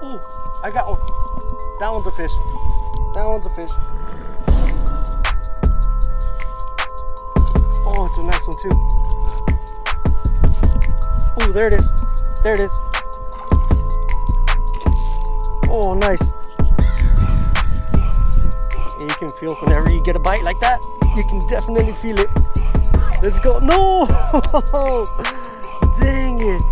Oh, I got one. That one's a fish. That one's a fish. Oh, it's a nice one too. Oh, there it is. There it is. Oh, nice. And you can feel whenever you get a bite like that, you can definitely feel it. Let's go. No! Dang it.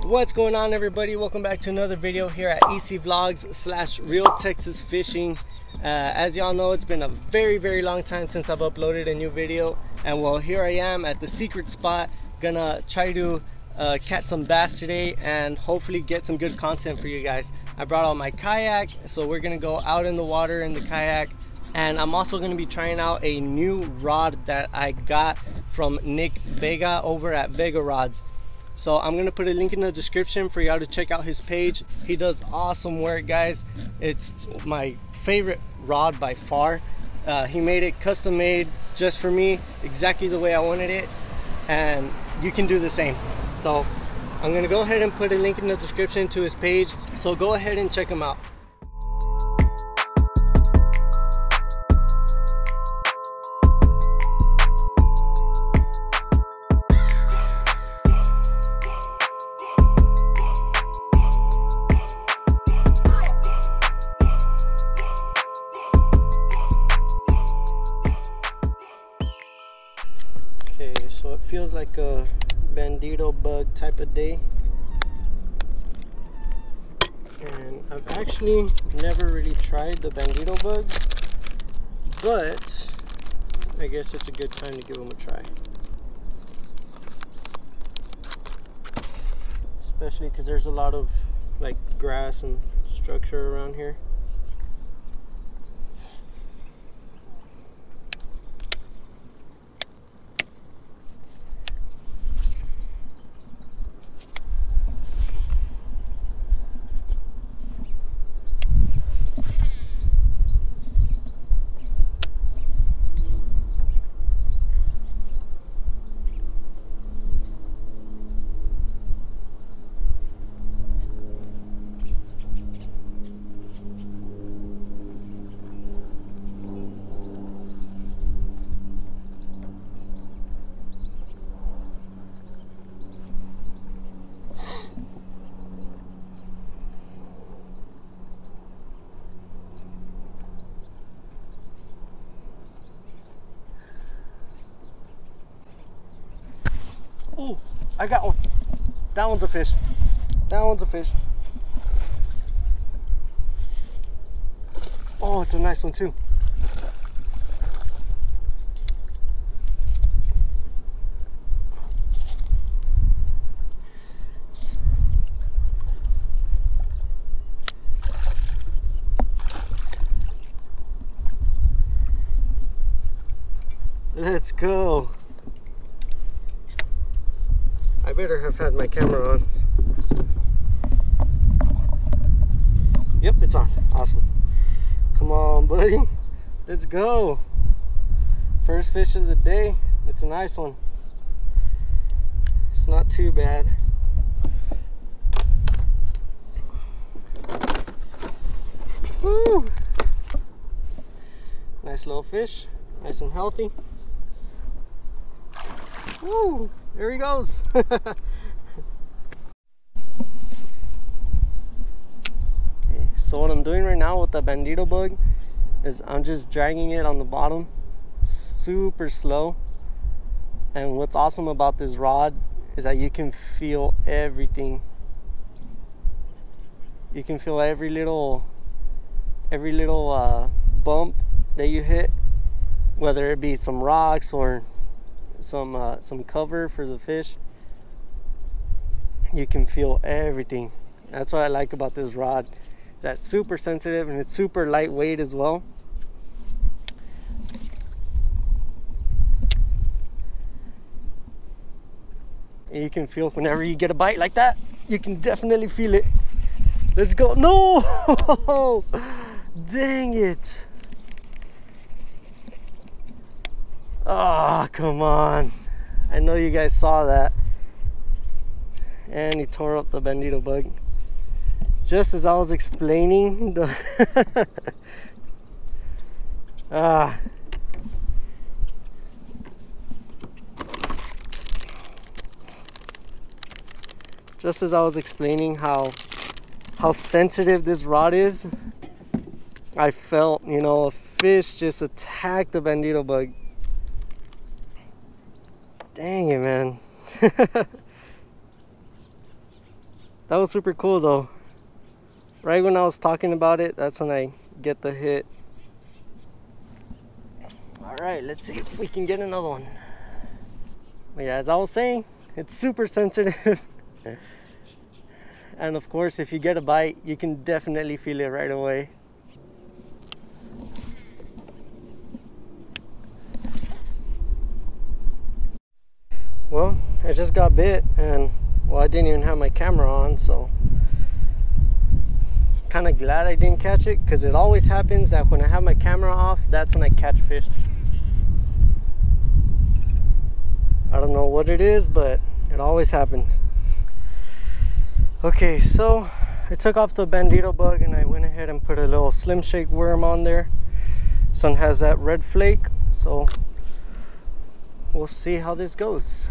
What's going on, everybody? Welcome back to another video here at EC Vlogs / Real Texas Fishing. As y'all know, it's been a very long time since I've uploaded a new video, and well, here I am at the secret spot, gonna try to catch some bass today and hopefully get some good content for you guys. I brought out my kayak, so we're gonna go out in the water in the kayak, and I'm also gonna be trying out a new rod that I got from Nick Vega over at Vega Rods. So I'm gonna put a link in the description for y'all to check out his page. He does awesome work, guys. It's my favorite rod by far. He made it custom made just for me, exactly the way I wanted it, and you can do the same. So I'm gonna go ahead and put a link in the description to his page, so go ahead and check him out. Okay, so it feels like a bandito bug type of day, and I've actually never really tried the bandito bugs, but I guess it's a good time to give them a try, especially because there's a lot of like grass and structure around here. Oh, I got one. That one's a fish. That one's a fish. Oh, it's a nice one too. Let's go. I better have had my camera on. Yep, it's on. Awesome. Come on, buddy. Let's go. First fish of the day. It's a nice one. It's not too bad. Woo! Nice little fish. Nice and healthy. Woo! There he goes. Okay, so what I'm doing right now with the bandito bug is I'm just dragging it on the bottom super slow. And what's awesome about this rod is that you can feel everything. You can feel every little bump that you hit, whether it be some rocks or some cover for the fish. You can feel everything. That's what I like about this rod. It's that super sensitive, and it's super lightweight as well. And you can feel whenever you get a bite like that, you can definitely feel it. Let's go. No! Dang it. Oh, come on. I know you guys saw that. And he tore up the bandito bug. just as I was explaining the just as I was explaining how sensitive this rod is, I felt, you know, a fish just attacked the bandito bug. Dang it, man. That was super cool though. Right when I was talking about it, that's when I get the hit. Alright, let's see if we can get another one. But yeah, as I was saying, it's super sensitive. And of course, if you get a bite, you can definitely feel it right away. Well, I just got bit, and well, I didn't even have my camera on, so kind of glad I didn't catch it, because it always happens that when I have my camera off, that's when I catch fish. I don't know what it is, but it always happens. Okay, so I took off the bandito bug and I went ahead and put a little Slim Shake worm on there. This one has that red flake, so we'll see how this goes.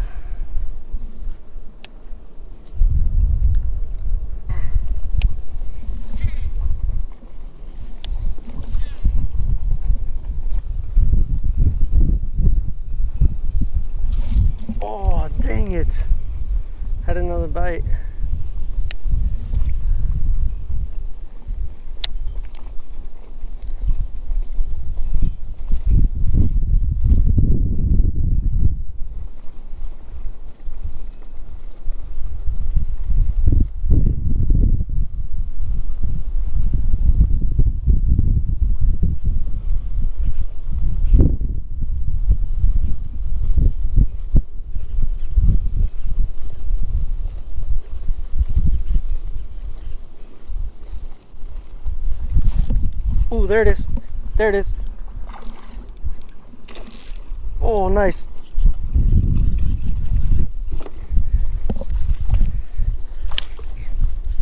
Oh, dang it. Had another bite. Oh, there it is. There it is. Oh, nice.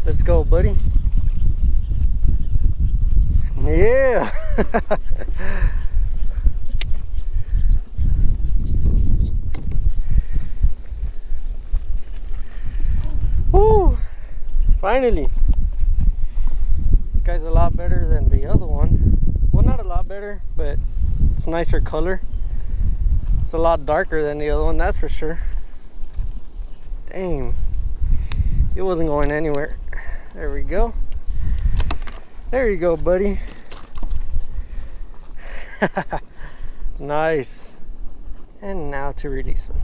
Let's go, buddy. Yeah. Woo. Finally. This guy's a lot better than the other one. Well, not a lot better, but it's nicer color. It's a lot darker than the other one, that's for sure. Dang. It wasn't going anywhere. There we go. There you go, buddy. Nice. And now to release them.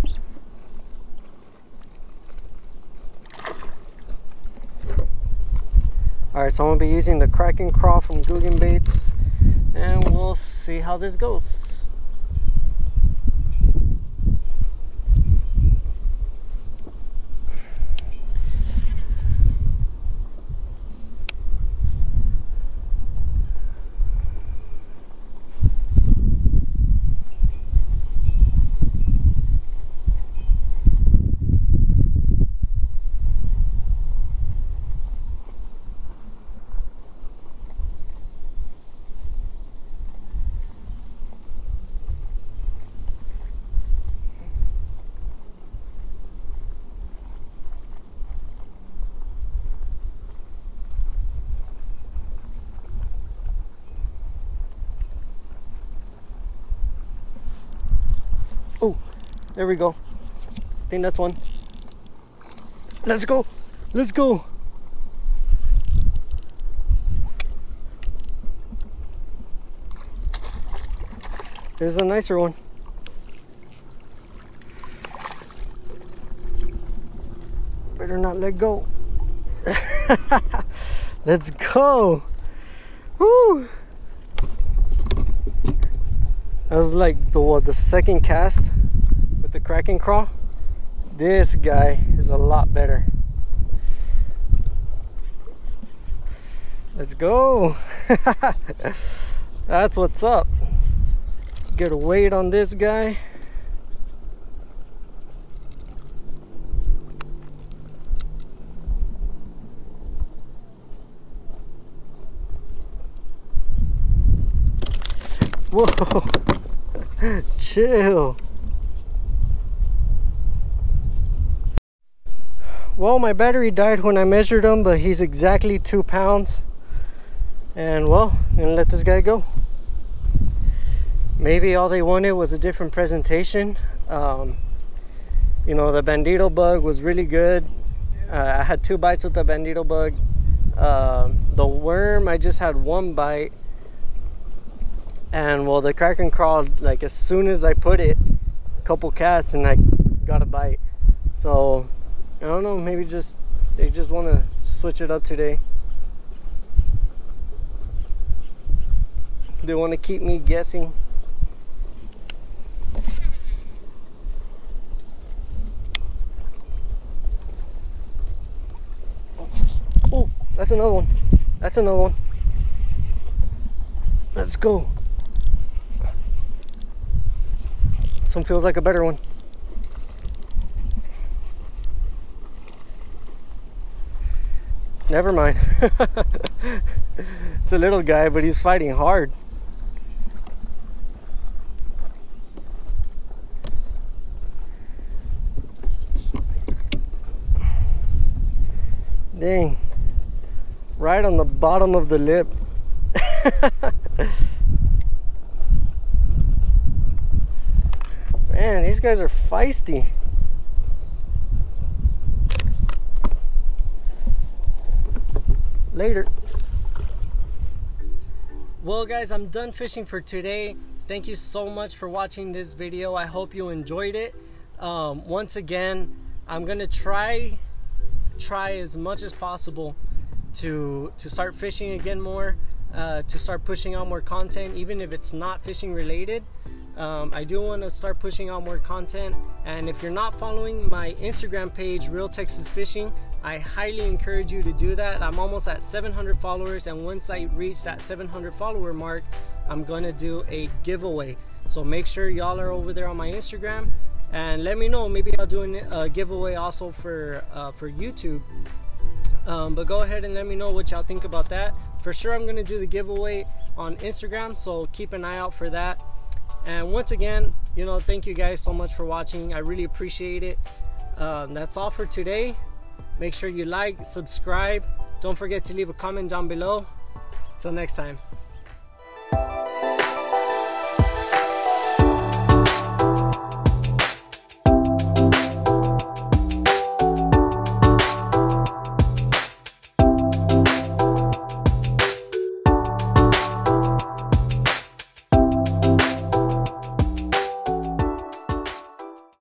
Alright, so I'm going to be using the Kraken Craw from Googan Baits, and we'll see how this goes. Oh, there we go. I think that's one. Let's go. Let's go. There's a nicer one. Better not let go. Let's go. Woo. That was like the second cast with the Kraken Craw. This guy is a lot better. Let's go. That's what's up. Get a weight on this guy. Whoa. Chill. Well, my battery died when I measured him, but he's exactly 2 pounds. And well, I'm gonna let this guy go. Maybe all they wanted was a different presentation. You know, the bandito bug was really good. I had 2 bites with the bandito bug. The worm, I just had 1 bite. And well, the kraken crawled like as soon as I put it, a couple casts, and I got a bite. So I don't know, maybe they just want to switch it up today. They want to keep me guessing. Oh, that's another one. That's another one. Let's go. This one feels like a better one. Never mind. It's a little guy, but he's fighting hard. Dang. Right on the bottom of the lip. Man, these guys are feisty. Later. Well guys, I'm done fishing for today. Thank you so much for watching this video. I hope you enjoyed it. Once again, I'm gonna try as much as possible to start fishing again more, to start pushing out more content, even if it's not fishing related. I do want to start pushing out more content, and if you're not following my Instagram page, Real Texas Fishing, I highly encourage you to do that. I'm almost at 700 followers, and once I reach that 700 follower mark, I'm gonna do a giveaway. So make sure y'all are over there on my Instagram, and let me know. Maybe I'll do a giveaway also for YouTube. But go ahead and let me know what y'all think about that. For sure, I'm gonna do the giveaway on Instagram, so keep an eye out for that. And once again, you know, thank you guys so much for watching. I really appreciate it. That's all for today. Make sure you like, subscribe. Don't forget to leave a comment down below. Till next time.